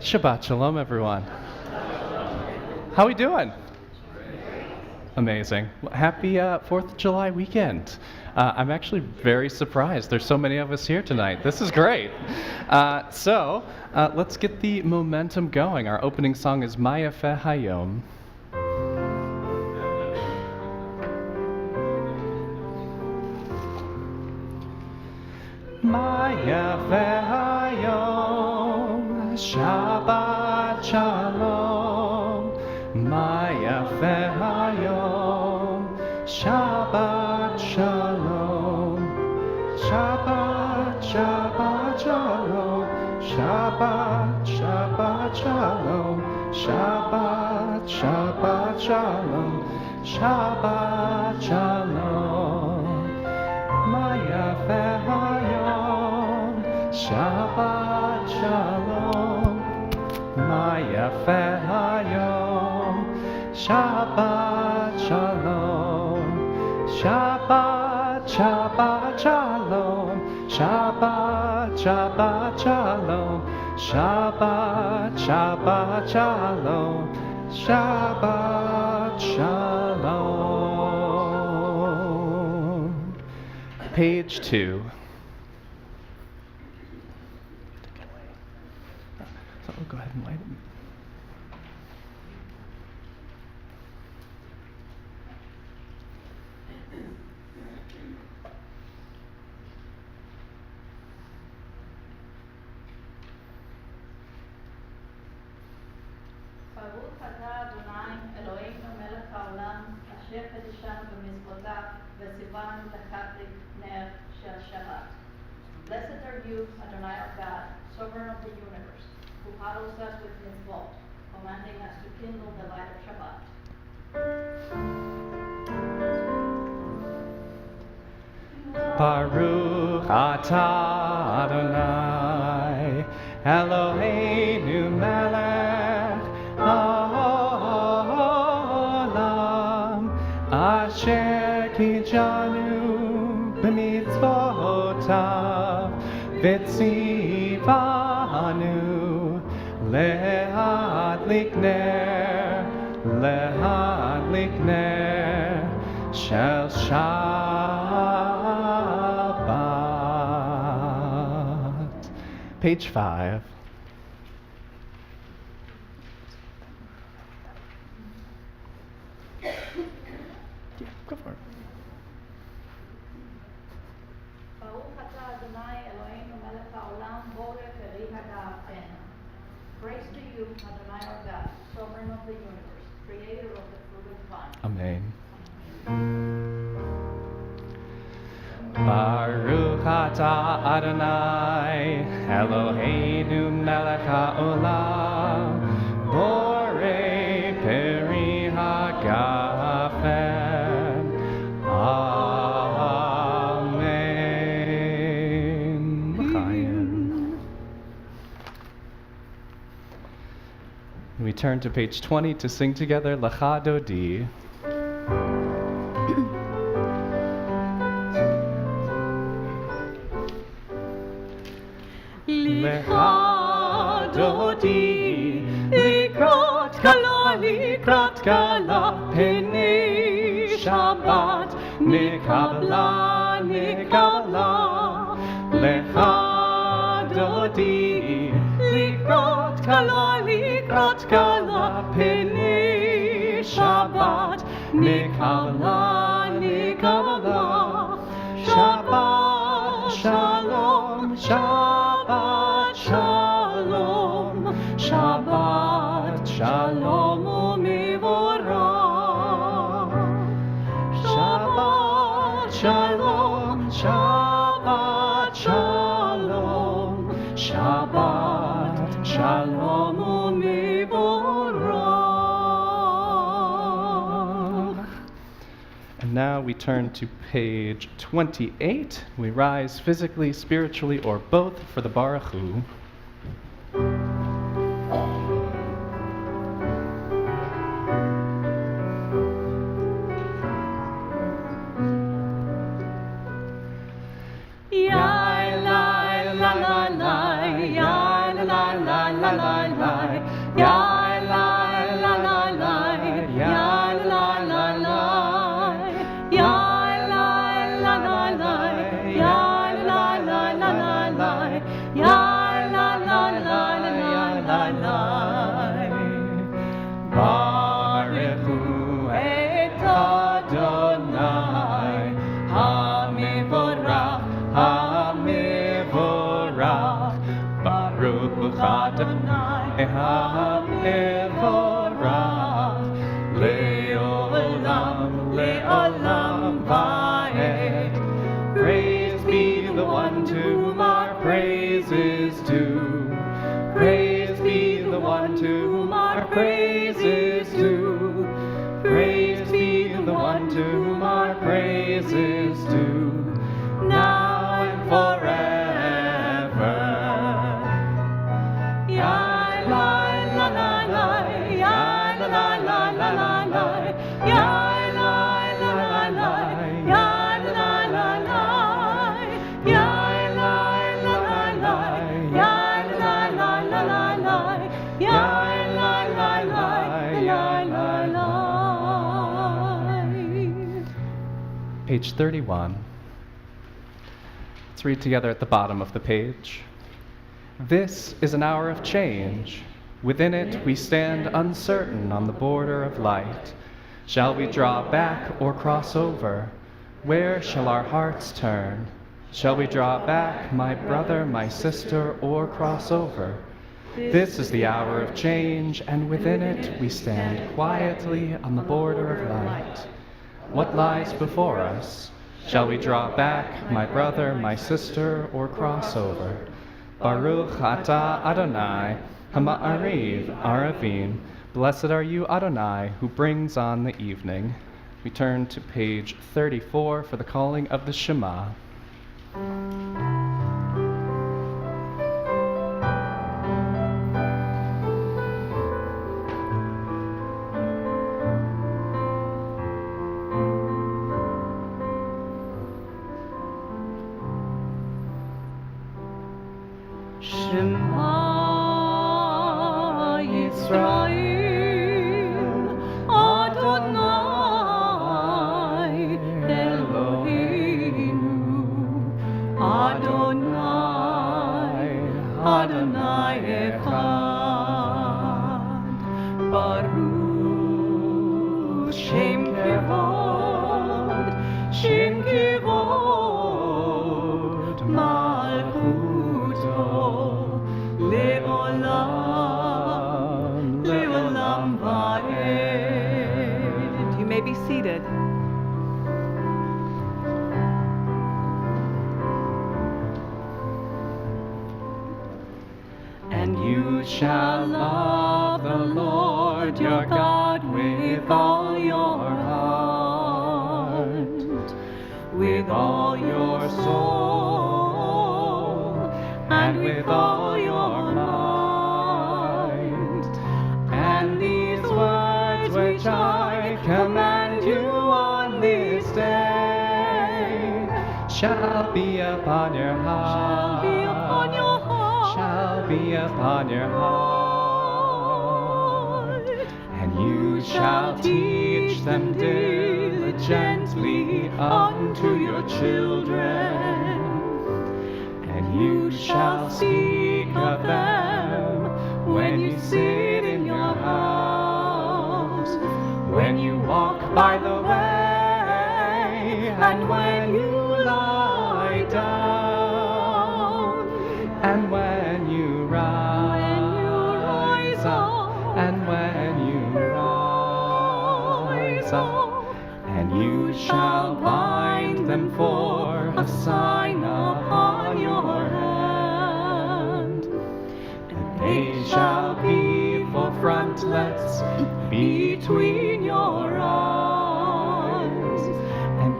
Shabbat Shalom, everyone. How we doing? Amazing. Happy 4th of July weekend. I'm actually very surprised. There's so many of us here tonight. This is great. So let's get the momentum going. Our opening song is Maya Fe Hayom. Maya Fe Hayom, Shabbat Shalom. Maya Fe Hayom, Shabbat Shalom. Shabbat, Shabbat Shalom. Shabbat, Shabbat Shalom. Shabbat, Shabbat Shalom. Shabbat Shalom. Maya Fe Hayom, Shabbat Shalom. Maya Fe Hayom, Shabbat Shalom. Shabbat, Shabbat Shalom. Shabbat, Shabbat Shalom. Shabbat, Shabbat Shalom. Shabbat Shalom. Page 2. So we'll go ahead and light it. ברוך אתה אדוני אלוהינו מלך העולם אשר קדישנו במצוותיו וציוונו להדליק נר של שבת. Blessed are you, Adonai our God, sovereign of the universe, who follows us with mitzvot, commanding us to kindle the light of Shabbat. Baruch atah Adonai Eloheinu melech haolam asher kijanu b'mitzvotav v'tzivanu lehadlik ner shel Shabbat. Page 5. Go for it. ברוך אתה אדוני אלוהינו מלך העולם בורא פרי הגאוותנו. Praise to you, Adonai our God, sovereign of the universe, creator of the fruit of vine. Amen. Baruch atah Adonai Eloheinu melech haolam borei peri hagafen. Amen. L'chaim. We turn to page 20 to sing together Lecha Dodi. Lecha Dodi, Likrat Kala, Penei Shabbat, Nikabla, Lecha Dodi, Likrat Kala, Penei Shabbat, Nikabla, Shabbat Shalom, Shabbat Shalom, Shabbat Shalom u'mivorach. Shabbat Shalom, Shabbat Shalom, Shabbat Shalom u'mivorach. And now we turn to page 28. We rise physically, spiritually, or both for the Baruch Hu. Baruch Hu et Adonai, Hamivorach, Hamivorach, Baruch Adonai, Hamivorach, Le'olam, Le'olam Va'ed. Praise be the one to whom our praise is due. Praise be the one to whom our praise is due. Praise be the one to whom our praise is due, now and forever. Ya la la la la, ya la la la la la la, ya la la la la, ya la la la, ya la la la, ya la la la la, ya la la la, ya la la. Page 31. Let's read together at the bottom of the page. This is an hour of change. Within it we stand uncertain on the border of light. Shall we draw back or cross over? Where shall our hearts turn? Shall we draw back, my brother, my sister, or cross over? This is the hour of change, and within it we stand quietly on the border of light. What lies before us? Shall we draw back, my brother, my sister, or cross over? Baruch atah Adonai, hama'ariv aravim. Blessed are you, Adonai, who brings on the evening. We turn to page 34 for the calling of the Shema. Shema Yisrael, Adonai Eloheinu, Adonai, Adonai Echad, Baruch Shem Kevod, Shem Kevod, Malchuto. Le'olam, le'olam va'ed. You may be seated. And you shall love the Lord your God with all your heart, with all your soul, and with all your mind. And these words which I command you on this day shall be upon your heart, shall be upon your heart. And you shall teach them diligently unto your children. And you shall speak of them when you sit in your house, when you walk by the way, and when you lie down, and when you rise up, and when you rise up. And you shall bind them for a sign upon your hand, and they shall be for frontlets between your eyes,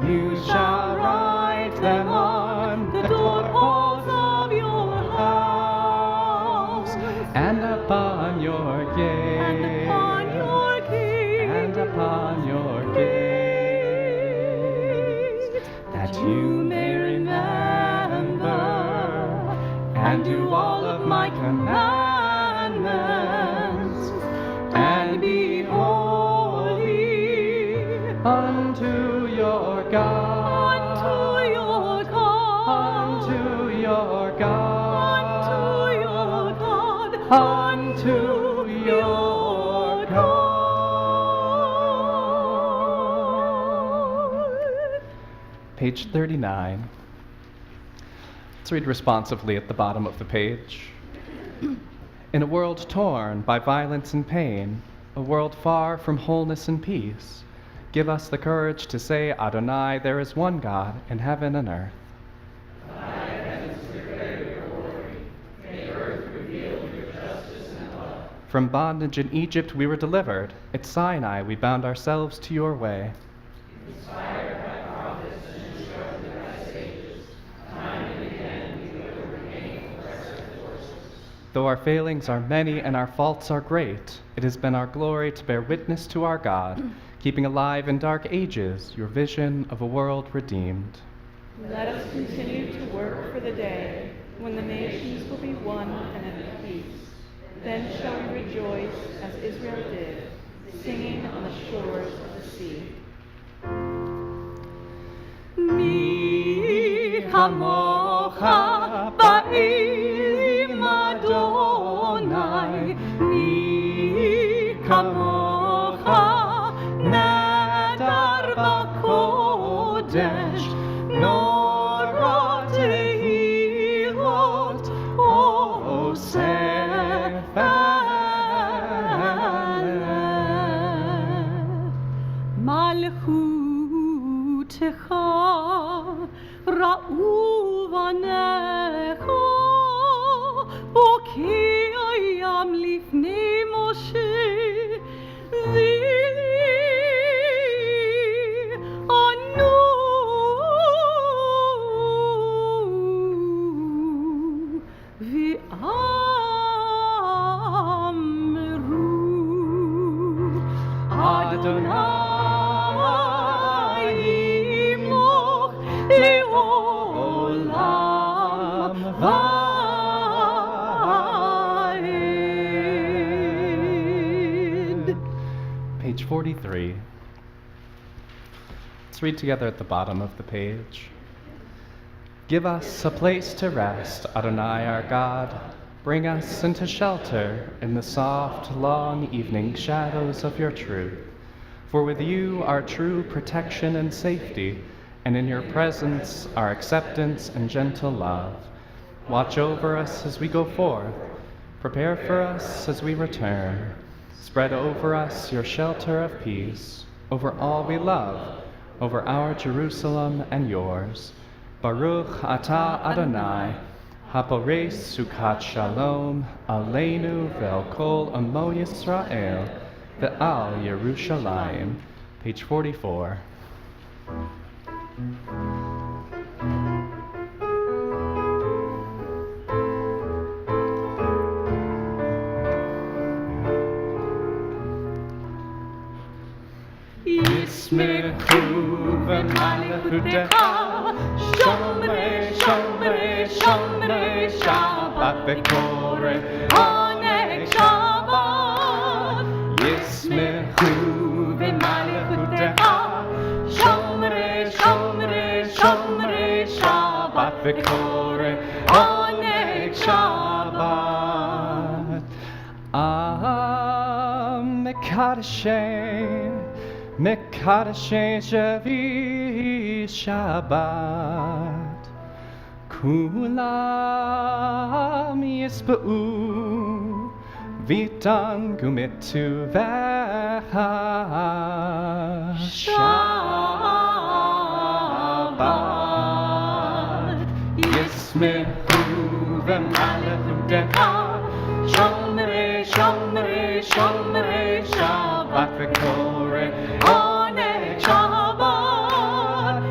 you shall write them on the doorposts of your house, and upon your gates, and upon your gates, and upon your gates, that you may remember and do all of my commandments, and be holy unto your God, unto your God, unto your God, unto your God. Page 39. Let's read responsively at the bottom of the page. In a world torn by violence and pain, a world far from wholeness and peace, give us the courage to say, Adonai, there is one God in heaven and earth. From bondage in Egypt we were delivered. At Sinai we bound ourselves to your way. Though our failings are many and our faults are great, it has been our glory to bear witness to our God, keeping alive in dark ages your vision of a world redeemed. Let us continue to work for the day when the nations will be one and at peace. Then shall we rejoice as Israel did, singing on the shores of the sea. Mi chamocha ba'elim Adonai, mi kamocha nadar b'kodesh, nora tehilot oseh b'aleh. Malchutecha ra'u vanecha, bokeyam lifnei Moshe, zili anu v'amru Adonai yimloch le'olam va'ed. Page 43. Let's read together at the bottom of the page. Give us a place to rest, Adonai our God. Bring us into shelter in the soft, long evening shadows of your truth. For with you are true protection and safety, and in your presence are acceptance and gentle love. Watch over us as we go forth. Prepare for us as we return. Spread over us your shelter of peace, over all we love, over our Jerusalem and yours. Baruch atah Adonai, haporei sukat shalom, aleinu ve'al kol amo Yisrael, ve'al Yerushalayim. Page 44. Yismechu v'malechutecha, shomrei, shomrei, shomrei Shabbat v'koreh oneg Shabbat. Yismechu v'malechutecha, shomrei, shomrei, shomrei Shabbat v'koreh oneg Shabbat. Mekadeshem, Mekadeshem Shavi Shabbat. Kulam yisba'u, Vitan gumitu veha Shabbat. Yismechu v'malechutecha, shomrei, shomrei, shomrei Shabbat v'koreh oneg Shabbat.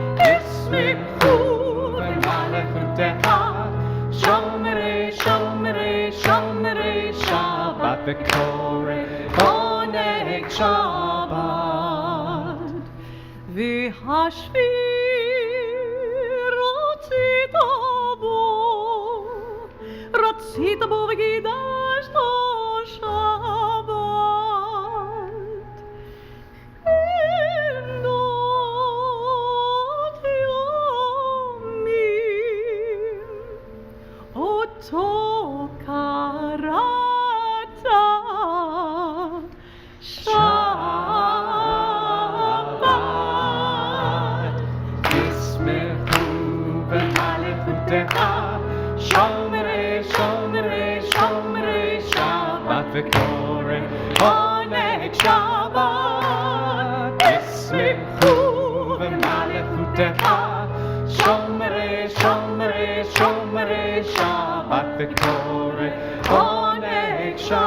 v'kore oneg Shabbat. רצית בו וקידשת שבת. לילות יומים אותו קראת שבת. תשמחו במלכותך, שומרי שומרי שומרי שבת וקורא עונג שבת. תשמחו במלכותך, שומרי שומרי שומרי שבת וקורא עונג שבת.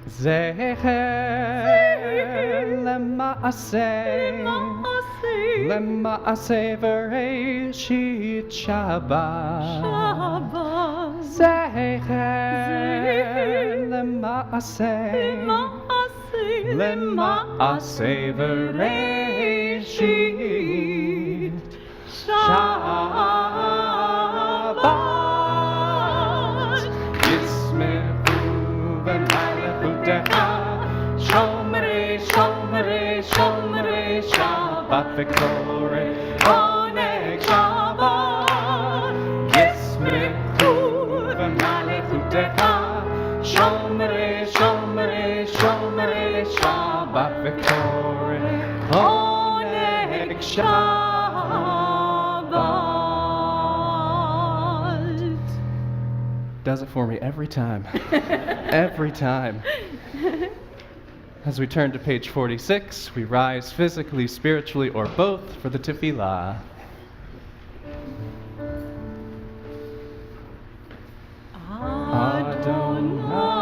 זכר למעשה בראשית שבת. זכר למעשה בראשית שבת. ישמחו במלכותך, שומרי שומרי שומרי שבת וקורא עונג שבת. ישמחו במלכותך, שומרי שומרי שומרי שבת וקורא עונג שבת. Does it for me every time. Every time. As we turn to page 46, we rise physically, spiritually, or both for the tefillah. Adonai,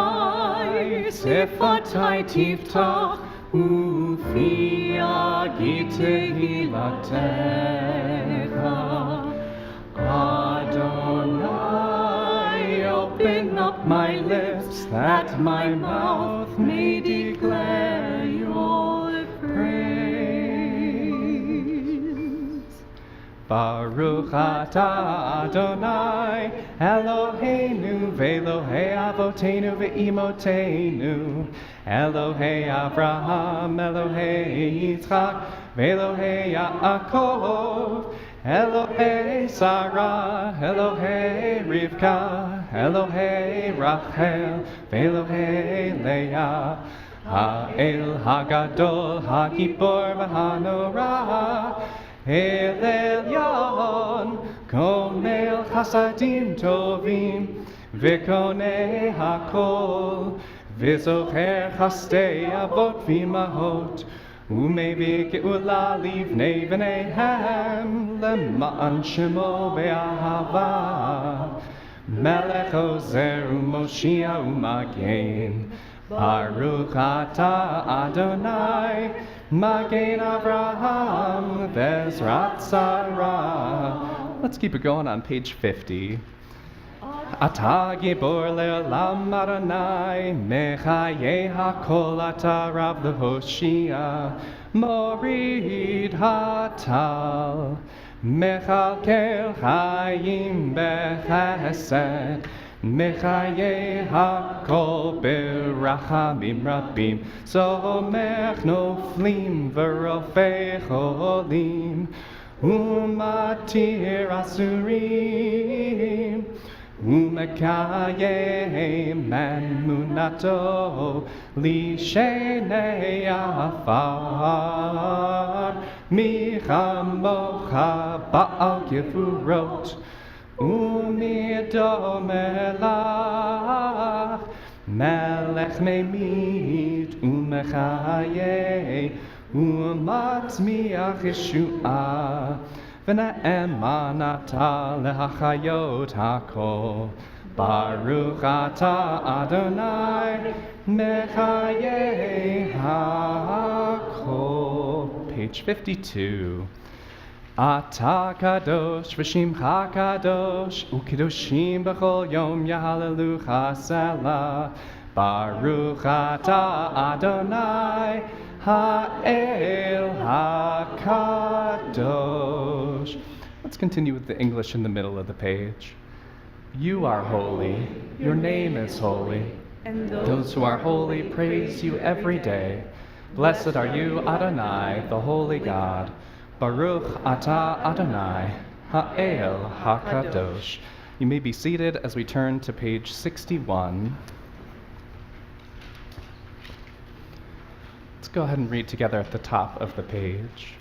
sefatai tiftach, ufi agi tehilatecha. Adonai, open up my lips that my mouth may declare your praise. Baruch atah Adonai, Eloheinu ve'Elohei avoteinu ve'imotenu, Elohei Abraham, Elohei Yitzchak, ve'Elohei Yaakov, Elohei Sarah, Elohei Rivka, Elohei Rachel, ve'Elohei Leah, Ha'el Hagadol, Ha'gibor v'Hanorah, El Elyon, Komel Chasadim Tovim, V'konei Hakol, V'zocher Chastei Avot V'imahot, Umevik Ula Livnei V'neihem, Lema'an Shemo Be'ahava, Melech Ozer U'Moshia U'Magen, Baruch atah Adonai, Magen Avraham, Vezrat Sarah. Let's keep it going on page 50. Atah Gibor Le'olam Adonai, Mechaye HaKol Atah Rav L'Hoshia, Morid Hatal, Mechalkel Chayim Bechesed, Mechaye HaKol Berachamim Rabim, Somech Noflim V'Rofei Cholim, Umatir Asurim, Umekayem Emunato Lishenei Afar, Michamocha Baal Gevurot, Umido Melach, Melech Memit, Umechaye, Umatzmiach Yeshua, V'na'emanata lehachayot hakol, Baruch atah Adonai, Mechaye hakol. Page 52. Ata kadosh v'shimcha kadosh u'kedoshim b'chol yom yahalelucha selah. Baruch ata Adonai ha'el ha'kadosh. Let's continue with the English in the middle of the page. You are holy, your name is holy. And Those who are holy praise you every day. Blessed are you, Adonai, the holy God. Baruch ata Adonai ha'el ha'kadosh. You may be seated as we turn to page 61. Let's go ahead and read together at the top of the page.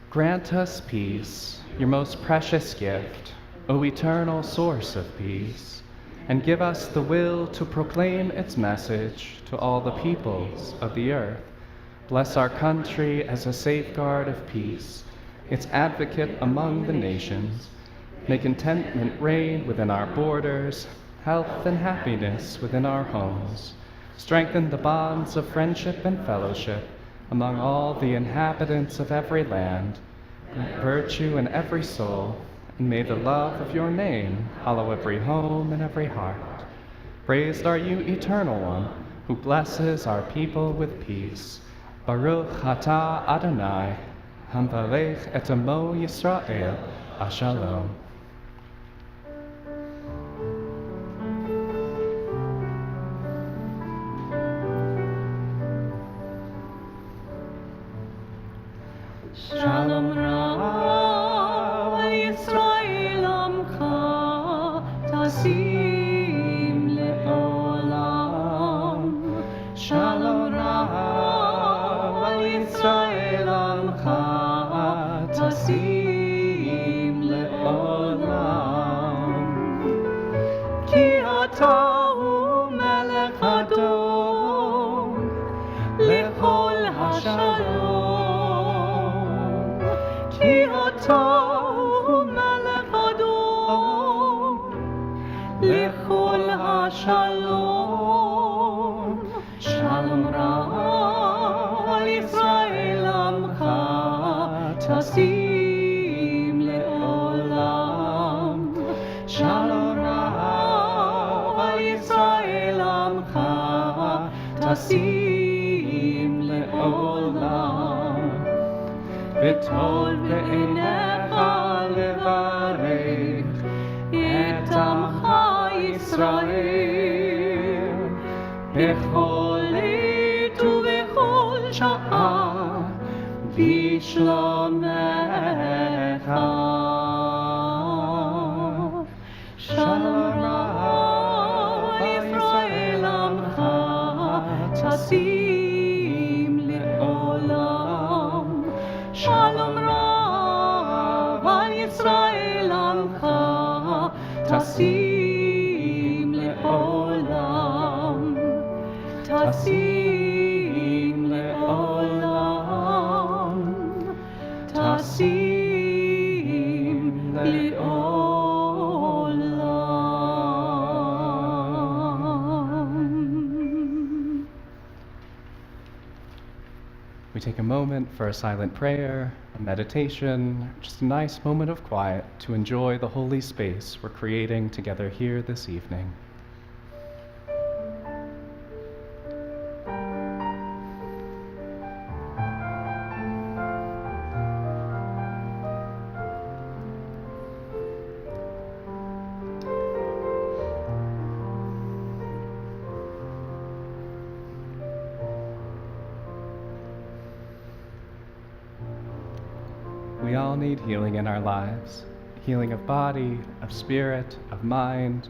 Grant us peace, your most precious gift, O eternal source of peace, and give us the will to proclaim its message to all the peoples of the earth. Bless our country as a safeguard of peace, its advocate among the nations. May contentment reign within our borders, health and happiness within our homes. Strengthen the bonds of friendship and fellowship among all the inhabitants of every land. Grant virtue in every soul, and may the love of your name hallow every home and every heart. Praised are you, Eternal One, who blesses our people with peace. Baruch atah Adonai, hamvarech et amo Yisrael, Ashalom. Shalom Rav Yisrael Amcha Tasim Le'olam. Shalom Rav Yisrael Amcha Tasim Le'olam. Ki ata hu Melech Adon Lechol HaShalom. Ki ata hu Melech Adon Lechol HaShalom. Shalom Rav Yisrael Amcha Tasim Le'olam. Shalom Rav Yisrael Amcha Tasim Le'olam. V'tov be'einecha levarech et amcha Yisrael bechol עת ובכל שעה בשלומך. שלום רב ישראל עמך תשים לעולם. שלום רב על ישראל עמך תשים לעולם. תשים לעולם. תשים לעולם. We take a moment for a silent prayer, a meditation, just a nice moment of quiet to enjoy the holy space we're creating together here this evening. We all need healing in our lives, healing of body, of spirit, of mind.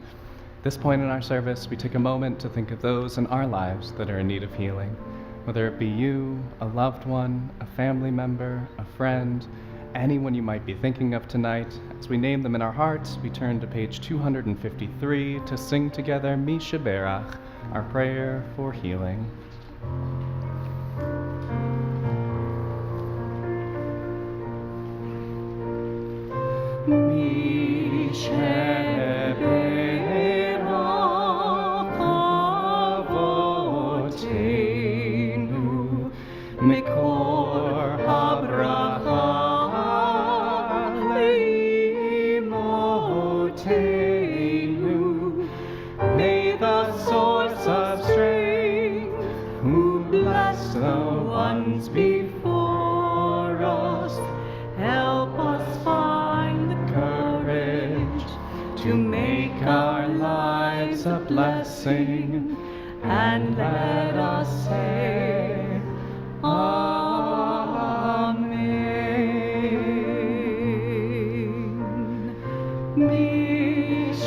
At this point in our service, we take a moment to think of those in our lives that are in need of healing, whether it be you, a loved one, a family member, a friend, anyone you might be thinking of tonight. As we name them in our hearts, we turn to page 253 to sing together Mi Sheberach, our prayer for healing. מי שברך אבותינו מקור הברכה sing, and let us say, Amen. Misheperach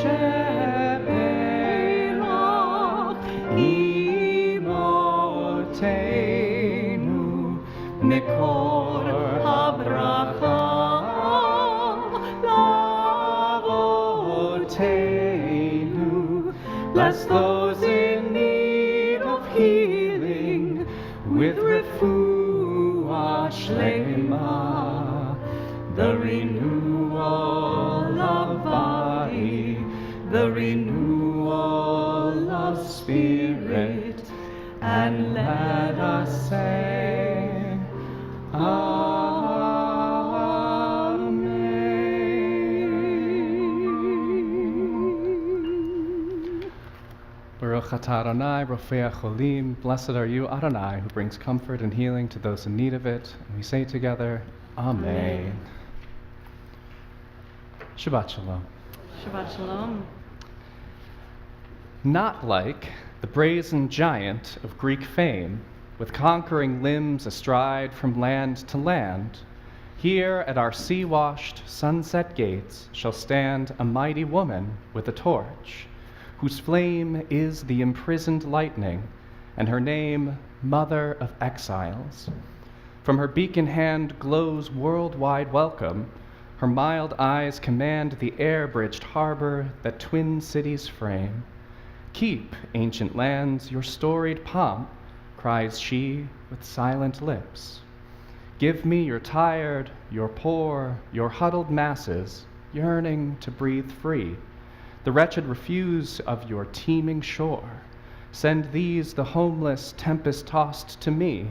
imotenu mikor habracha lavotenu. Bless those in need of healing with refuah shlema, the renewal of body, the renewal of spirit, and let us say, Amen. Baruch atah Adonai, Rofei Cholim. Blessed are you, Adonai, who brings comfort and healing to those in need of it. And we say together, Amen. Shabbat Shalom. Shabbat Shalom. Not like the brazen giant of Greek fame, with conquering limbs astride from land to land, here at our sea-washed, sunset gates shall stand a mighty woman with a torch, whose flame is the imprisoned lightning, and her name, Mother of Exiles. From her beacon hand glows worldwide welcome. Her mild eyes command the air-bridged harbor that twin cities frame. Keep, ancient lands, your storied pomp, cries she with silent lips. Give me your tired, your poor, your huddled masses, yearning to breathe free. The wretched refuse of your teeming shore. Send these, the homeless, tempest-tossed, to me.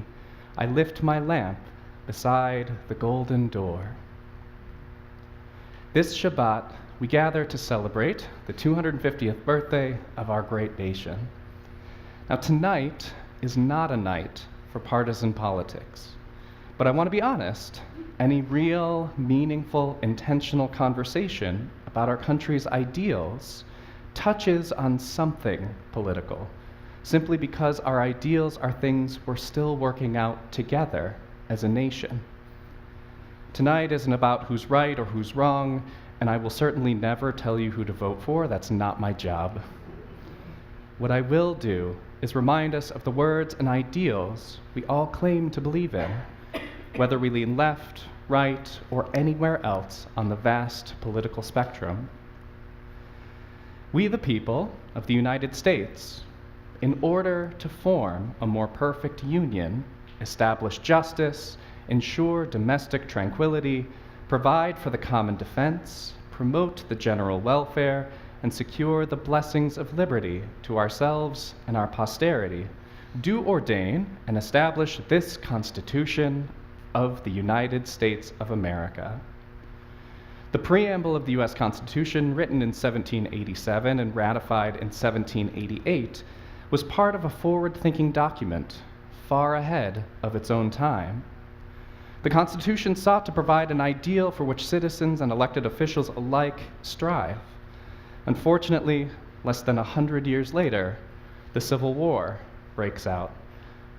I lift my lamp beside the golden door. This Shabbat, we gather to celebrate the 250th birthday of our great nation. Now, tonight is not a night for partisan politics, but I want to be honest, any real, meaningful, intentional conversation about our country's ideals touches on something political, simply because our ideals are things we're still working out together as a nation. Tonight isn't about who's right or who's wrong, and I will certainly never tell you who to vote for. That's not my job. What I will do is remind us of the words and ideals we all claim to believe in, whether we lean left, right, or anywhere else on the vast political spectrum. We, the people of the United States, in order to form a more perfect union, establish justice, ensure domestic tranquility, provide for the common defense, promote the general welfare, and secure the blessings of liberty to ourselves and our posterity, do ordain and establish this Constitution of the United States of America. The preamble of the U.S. Constitution, written in 1787 and ratified in 1788, was part of a forward-thinking document far ahead of its own time. The Constitution sought to provide an ideal for which citizens and elected officials alike strive. Unfortunately, less than 100 years later, the Civil War breaks out,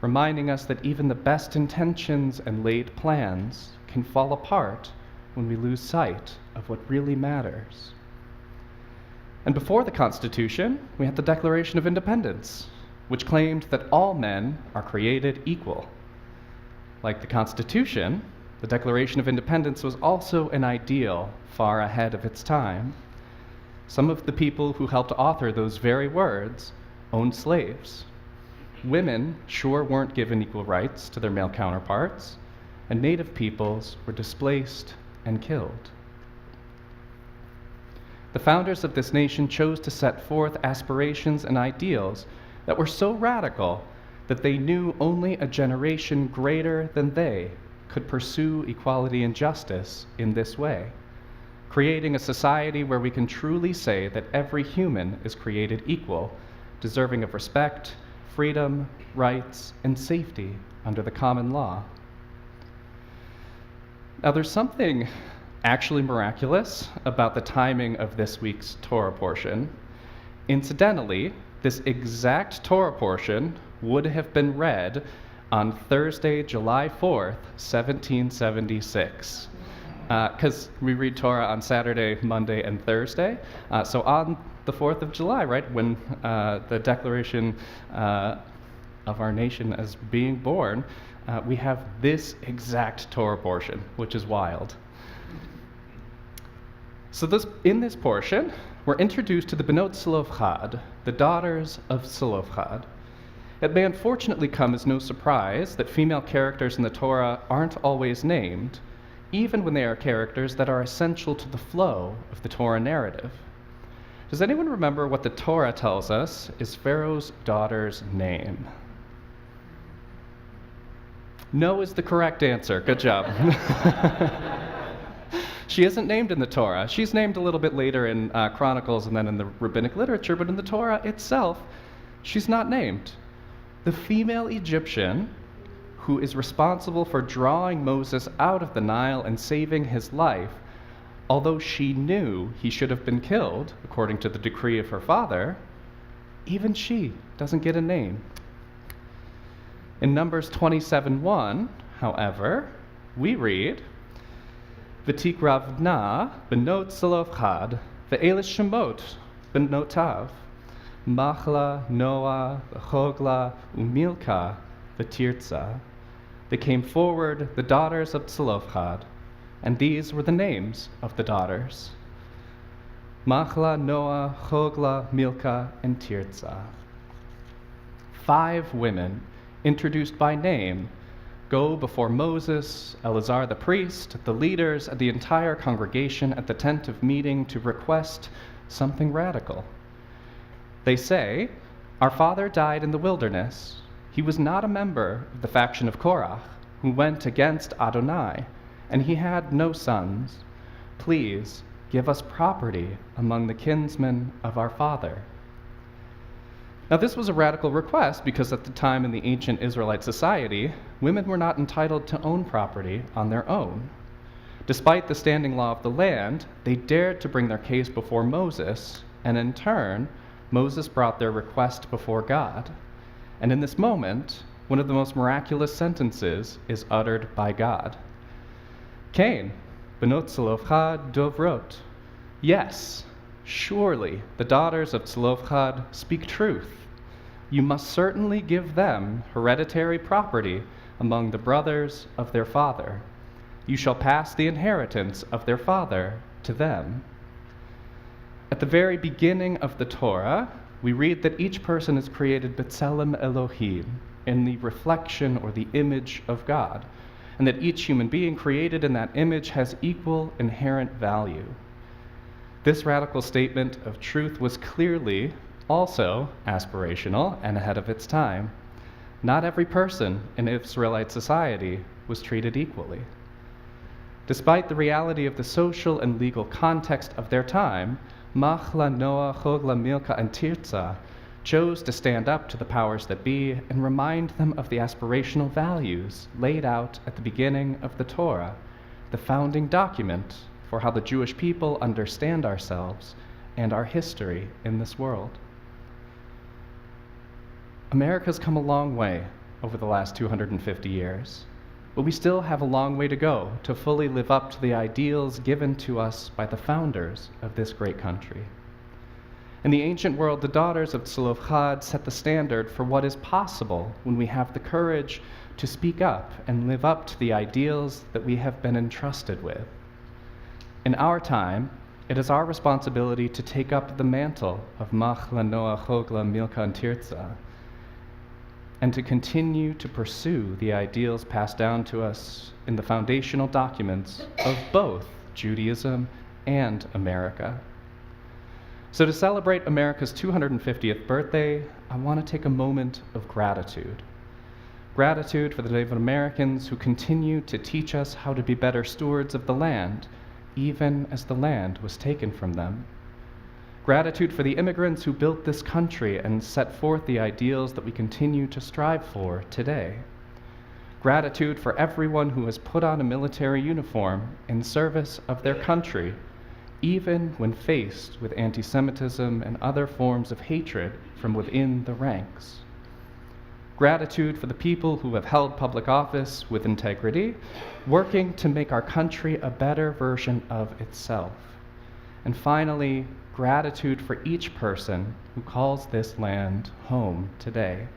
reminding us that even the best intentions and laid plans can fall apart when we lose sight of what really matters. And before the Constitution, we had the Declaration of Independence, which claimed that all men are created equal. Like the Constitution, the Declaration of Independence was also an ideal far ahead of its time. Some of the people who helped author those very words owned slaves. Women sure weren't given equal rights to their male counterparts, and Native peoples were displaced and killed. The founders of this nation chose to set forth aspirations and ideals that were so radical that they knew only a generation greater than they could pursue equality and justice in this way, creating a society where we can truly say that every human is created equal, deserving of respect, freedom, rights, and safety under the common law. Now, there's something actually miraculous about the timing of this week's Torah portion. Incidentally, this exact Torah portion would have been read on Thursday, July 4th, 1776. Because we read Torah on Saturday, Monday, and Thursday. So on the 4th of July, right, when the declaration of our nation as being born, we have this exact Torah portion, which is wild. So in this portion, we're introduced to the Benot Tzlofchad, the daughters of Tzlofchad. It may unfortunately come as no surprise that female characters in the Torah aren't always named, even when they are characters that are essential to the flow of the Torah narrative. Does anyone remember what the Torah tells us is Pharaoh's daughter's name? No is the correct answer. Good job. She isn't named in the Torah. She's named a little bit later in Chronicles and then in the rabbinic literature, but in the Torah itself, she's not named. The female Egyptian who is responsible for drawing Moses out of the Nile and saving his life, although she knew he should have been killed, according to the decree of her father, even she doesn't get a name. In Numbers 27:1, however, we read, V'tikravna benot Tzlofchad ve'eles shemot benotav Machla, Noah, Chogla, Umilka, V'tirza. They came forward, the daughters of Tzlofchad, and these were the names of the daughters: Machla, Noah, Chogla, Milka, and Tirza. 5 women, introduced by name, go before Moses, Eleazar the priest, the leaders, and the entire congregation at the tent of meeting to request something radical. They say, "Our father died in the wilderness. He was not a member of the faction of Korach, who went against Adonai, and he had no sons. Please give us property among the kinsmen of our father." Now, this was a radical request because at the time in the ancient Israelite society, women were not entitled to own property on their own. Despite the standing law of the land, they dared to bring their case before Moses, and in turn, Moses brought their request before God. And in this moment, one of the most miraculous sentences is uttered by God. Cain, benot Tzlofchad dovrot. Yes, surely the daughters of Tzlofchad speak truth. You must certainly give them hereditary property among the brothers of their father. You shall pass the inheritance of their father to them. At the very beginning of the Torah, we read that each person is created b'tselem Elohim, in the reflection or the image of God, and that each human being created in that image has equal inherent value. This radical statement of truth was clearly also aspirational and ahead of its time. Not every person in Israelite society was treated equally. Despite the reality of the social and legal context of their time, Machla, Noah, Chogla, Milka, and Tirza chose to stand up to the powers that be and remind them of the aspirational values laid out at the beginning of the Torah, the founding document for how the Jewish people understand ourselves and our history in this world. America's come a long way over the last 250 years, but we still have a long way to go to fully live up to the ideals given to us by the founders of this great country. In the ancient world, the daughters of Tzlofchad set the standard for what is possible when we have the courage to speak up and live up to the ideals that we have been entrusted with. In our time, it is our responsibility to take up the mantle of Machla, Noah, Chogla, Milka, and Tirza, and to continue to pursue the ideals passed down to us in the foundational documents of both Judaism and America. So to celebrate America's 250th birthday, I want to take a moment of gratitude. Gratitude for the Native Americans who continue to teach us how to be better stewards of the land, even as the land was taken from them. Gratitude for the immigrants who built this country and set forth the ideals that we continue to strive for today. Gratitude for everyone who has put on a military uniform in service of their country, even when faced with anti-Semitism and other forms of hatred from within the ranks. Gratitude for the people who have held public office with integrity, working to make our country a better version of itself. And finally, gratitude for each person who calls this land home today.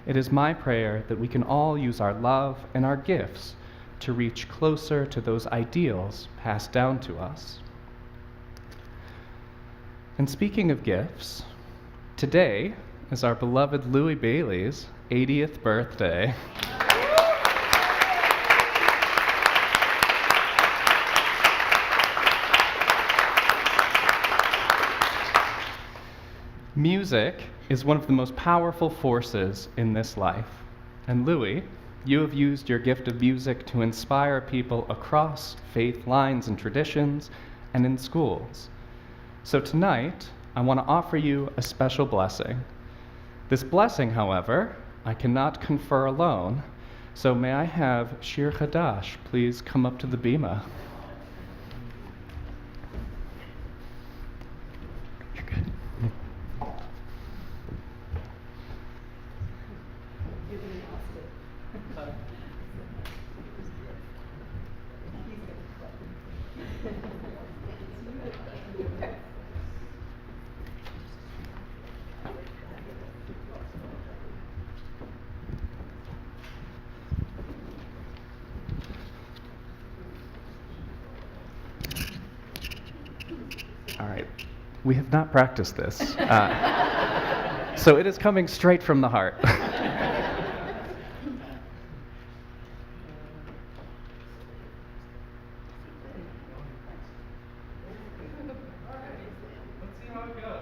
It is my prayer that we can all use our love and our gifts to reach closer to those ideals passed down to us. And speaking of gifts, today is our beloved Louis Bailey's 80th birthday. Music is one of the most powerful forces in this life. And Louis, you have used your gift of music to inspire people across faith lines and traditions and in schools. So tonight, I want to offer you a special blessing. This blessing, however, I cannot confer alone, so may I have Shir Chadash please come up to the bima. You're good. All right, we have not practiced this, so it is coming straight from the heart. Let's see how it goes.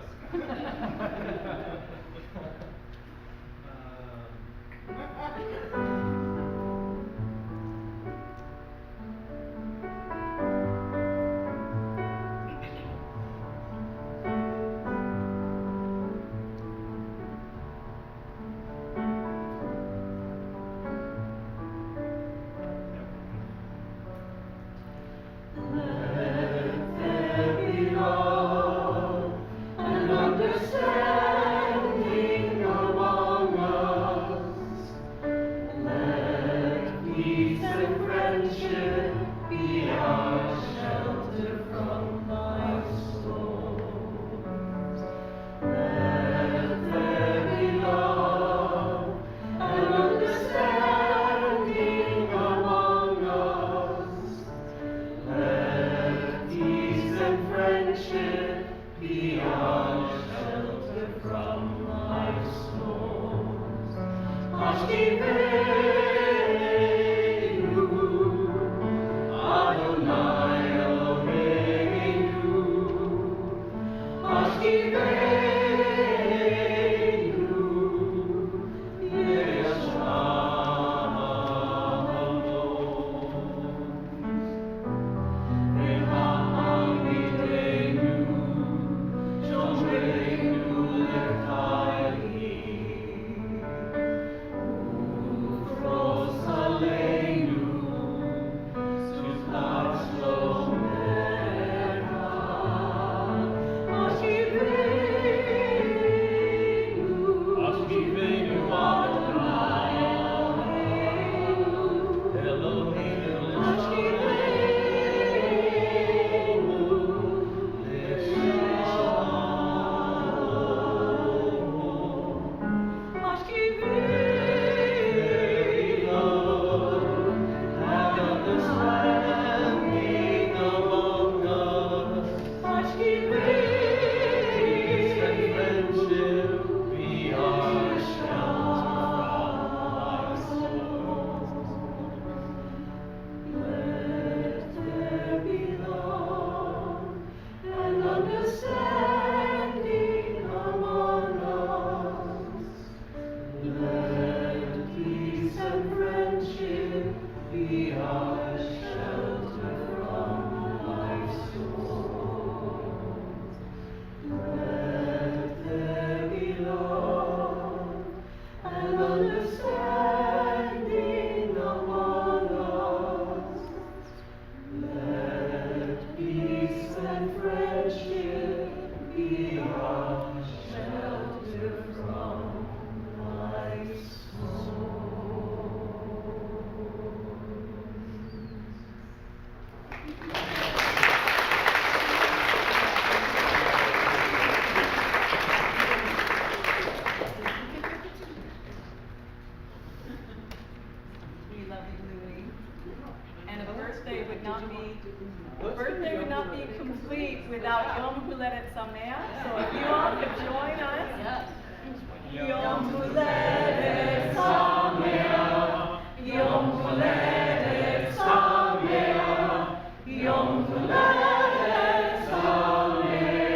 would not be complete without Yom Huledet Sameach. So if you all could join us. Yom Huledet Sameach, Yom Huledet Sameach, Yom Huledet Sameach,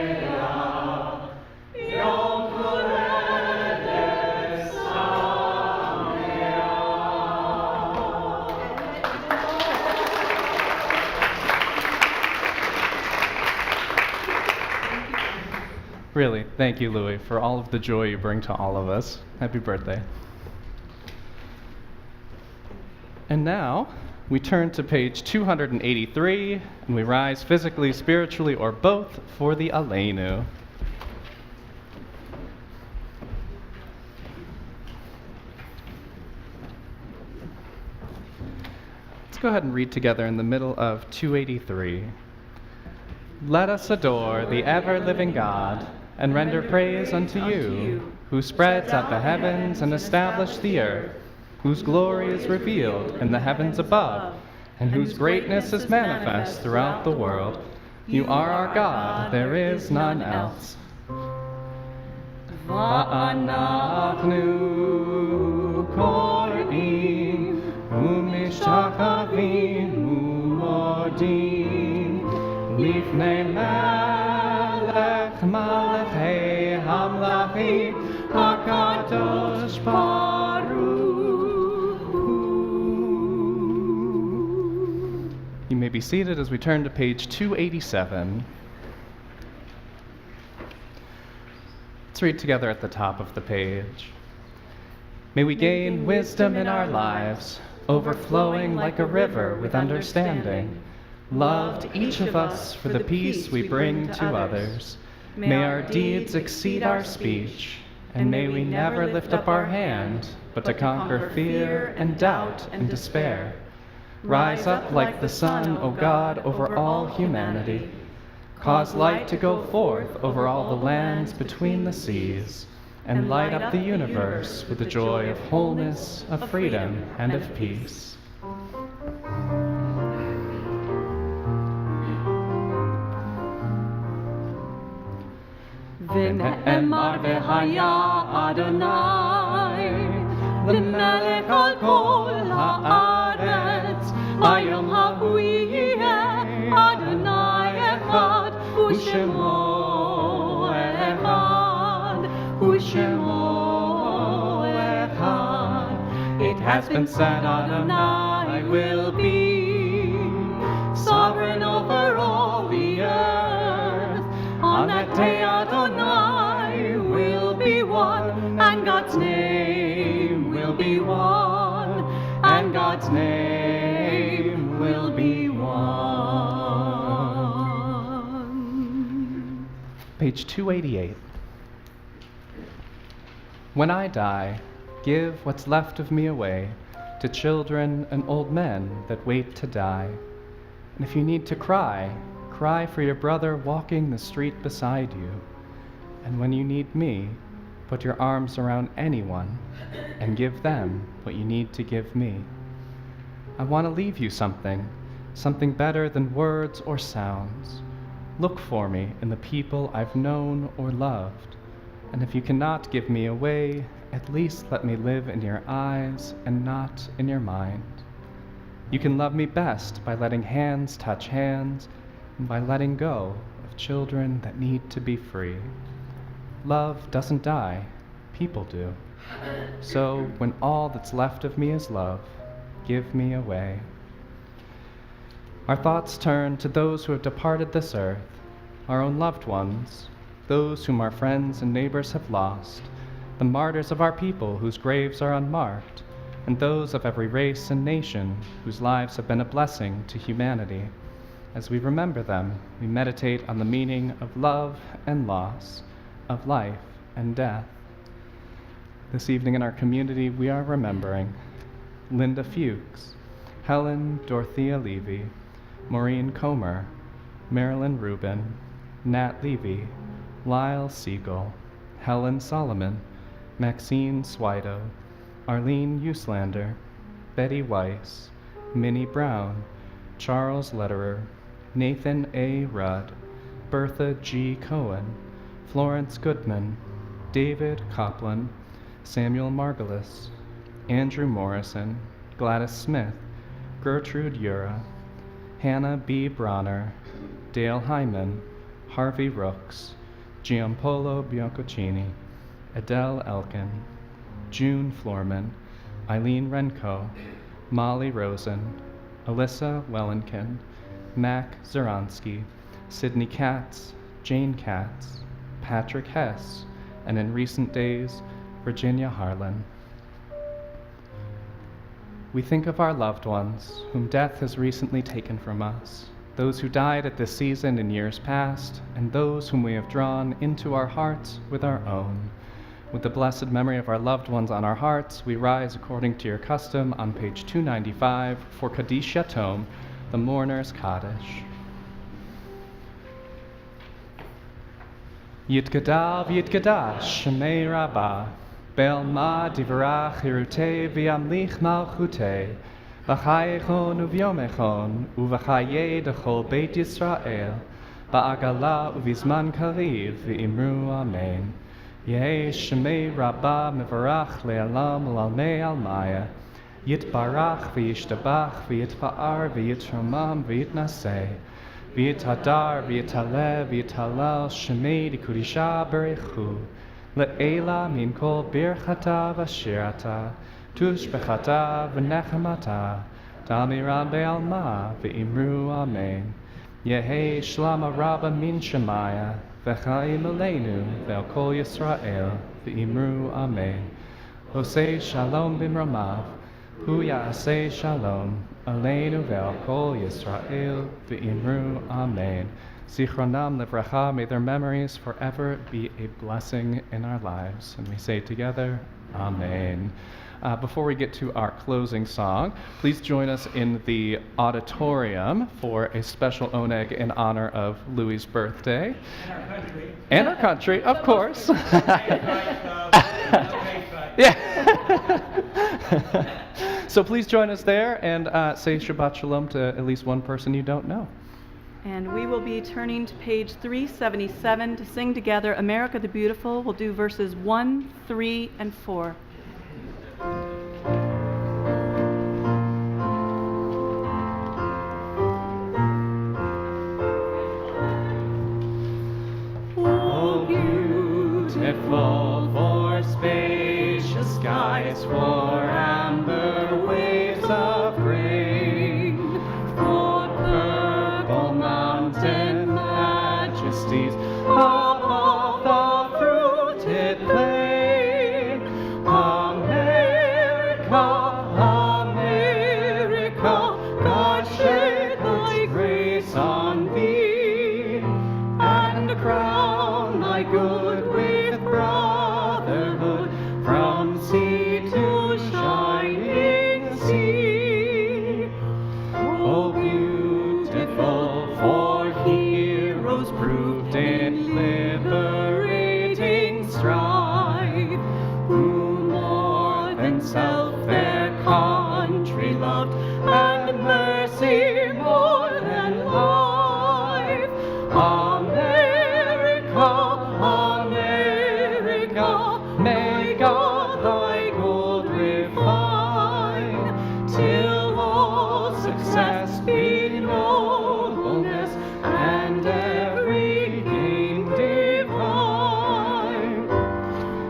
Yom Huledet Really, thank you, Louis, for all of the joy you bring to all of us. Happy birthday. And now, we turn to page 283, and we rise physically, spiritually, or both for the Aleinu. Let's go ahead and read together in the middle of 283. Let us adore the ever-living God, and render praise unto you, who spreads out the heavens and established the earth, whose glory is revealed in the heavens above, and whose greatness is manifest throughout the world. You are our God, there is none else. Va'anachnu kor'im u'mishtakavim u'modim lifnei melech malachei hamlachim hakadosh baruch hu. You may be seated as we turn to page 287. Let's read together at the top of the page. May we gain wisdom in our lives, overflowing like a river with understanding. Loved each of us for the peace we bring to others. May our deeds exceed our speech, and may we never lift up our hand, but to conquer fear and doubt and despair. Rise up like the sun, O God, over all humanity. Cause light to go forth over all the lands between the seas, and light up the universe with the joy of wholeness, of freedom, and of peace. V'ne'emar v'haya Adonai l'melech al kol ha'aretz bayom hahu yiheh Adonai echad u'shemo echad u'shemo echad. It has been said Adonai will be sovereign over all the earth. On that day Adonai will be one, and God's name will be one, and God's name will be one. Page 288. When I die, give what's left of me away to children and old men that wait to die. And if you need to cry, cry for your brother walking the street beside you. And when you need me, put your arms around anyone and give them what you need to give me. I want to leave you something better than words or sounds. Look for me in the people I've known or loved. And if you cannot give me away, at least let me live in your eyes and not in your mind. You can love me best by letting hands touch hands, and by letting go of children that need to be free. Love doesn't die, people do. So when all that's left of me is love, give me away. Our thoughts turn to those who have departed this earth, our own loved ones, those whom our friends and neighbors have lost, the martyrs of our people whose graves are unmarked, and those of every race and nation whose lives have been a blessing to humanity. As we remember them, we meditate on the meaning of love and loss, of life and death. This evening in our community, we are remembering Linda Fuchs, Helen Dorothea Levy, Maureen Comer, Marilyn Rubin, Nat Levy, Lyle Siegel, Helen Solomon, Maxine Swido, Arlene Uslander, Betty Weiss, Minnie Brown, Charles Lederer, Nathan A. Rudd, Bertha G. Cohen, Florence Goodman, David Copland, Samuel Margulis, Andrew Morrison, Gladys Smith, Gertrude Ura, Hannah B. Bronner, Dale Hyman, Harvey Rooks, Giampolo Biancoccini, Adele Elkin, June Florman, Eileen Renko, Molly Rosen, Alyssa Wellenkin, Mac Zaransky, Sydney Katz, Jane Katz, Patrick Hess, and in recent days, Virginia Harlan. We think of our loved ones whom death has recently taken from us, those who died at this season in years past, and those whom we have drawn into our hearts with our own. With the blessed memory of our loved ones on our hearts, we rise according to your custom on page 295 for Kaddish Yatom, the mourner's Kaddish. Yitgadal v'yitgadash shemei rabbah, be'elma divrach hirutei v'yamlich malchutei, v'chayechon uvyomechon, uv'chayei dechol beit Yisrael, ba'agala uvizman kariv v'imru amen. Yehei shemei rabbah mevarach le'alam l'almei almaya, yitbarach v'yishtabach v'yitpa'ar v'yitromam v'yitnaseh, v'yitadar v'yitaleh v'yitalel shemei dikudisha berechu, le'ela min kol birchata v'shirata, tushbechata v'nechemata, damiran be'alma v'imru amen. Yehei shlama rabba min shemaya, v'chaim aleinu ve'al kol Yisrael v'imru amen. Osei shalom b'mramav, hu ya'asei shalom, aleinu ve'al kol Yisrael v'imru amen. Zichronam livracha, may their memories forever be a blessing in our lives. And we say together, amen. Before we get to our closing song, please join us in the auditorium for a special oneg in honor of Louis' birthday. And our country, of course. Yeah. So please join us there and say Shabbat Shalom to at least one person you don't know. And we will be turning to page 377 to sing together America the Beautiful. We'll do verses 1, 3, and 4. Oh, beautiful for spacious skies, for amber waves of grain, for purple mountain majesties above the fruited plain. America, America, God shed thy grace on thee, and crown thy good with brotherhood from sea to shining sea. Oh, beautiful for heroes proved in liberating strife, who more than self their country loved, and mercy more than life. America, America, may God thy gold refine, till all success be nobleness, and every gain divine.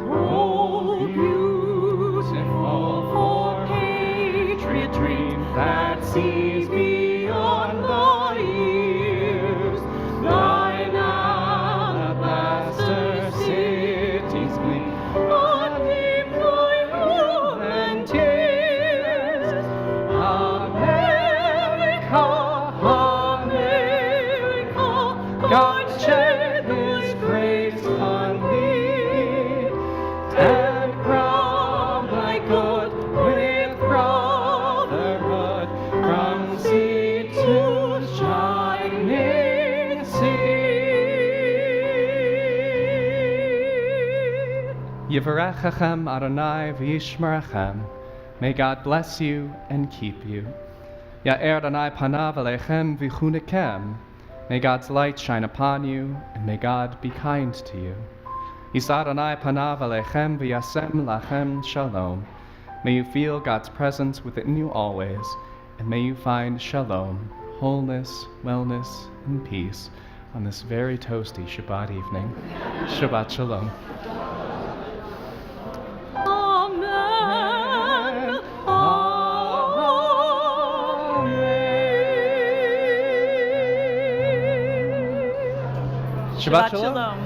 Oh, beautiful for patriot dream that sees beyond the years, thine alabaster cities gleam undeep thy rule and tears. America, America, God shed his grace on thee, and crown thy good with brotherhood from sea to shining sea. Yivarechachem Adonai v'yishmerachem. May God bless you and keep you. Ya'er Adonai panav alechem v'chunekem. May God's light shine upon you, and may God be kind to you. Yisa Adonai panav alechem v'yasem lachem shalom. May you feel God's presence within you always, and may you find shalom, wholeness, wellness, and peace on this very toasty Shabbat evening. Shabbat shalom. Amen. Shabbat shalom.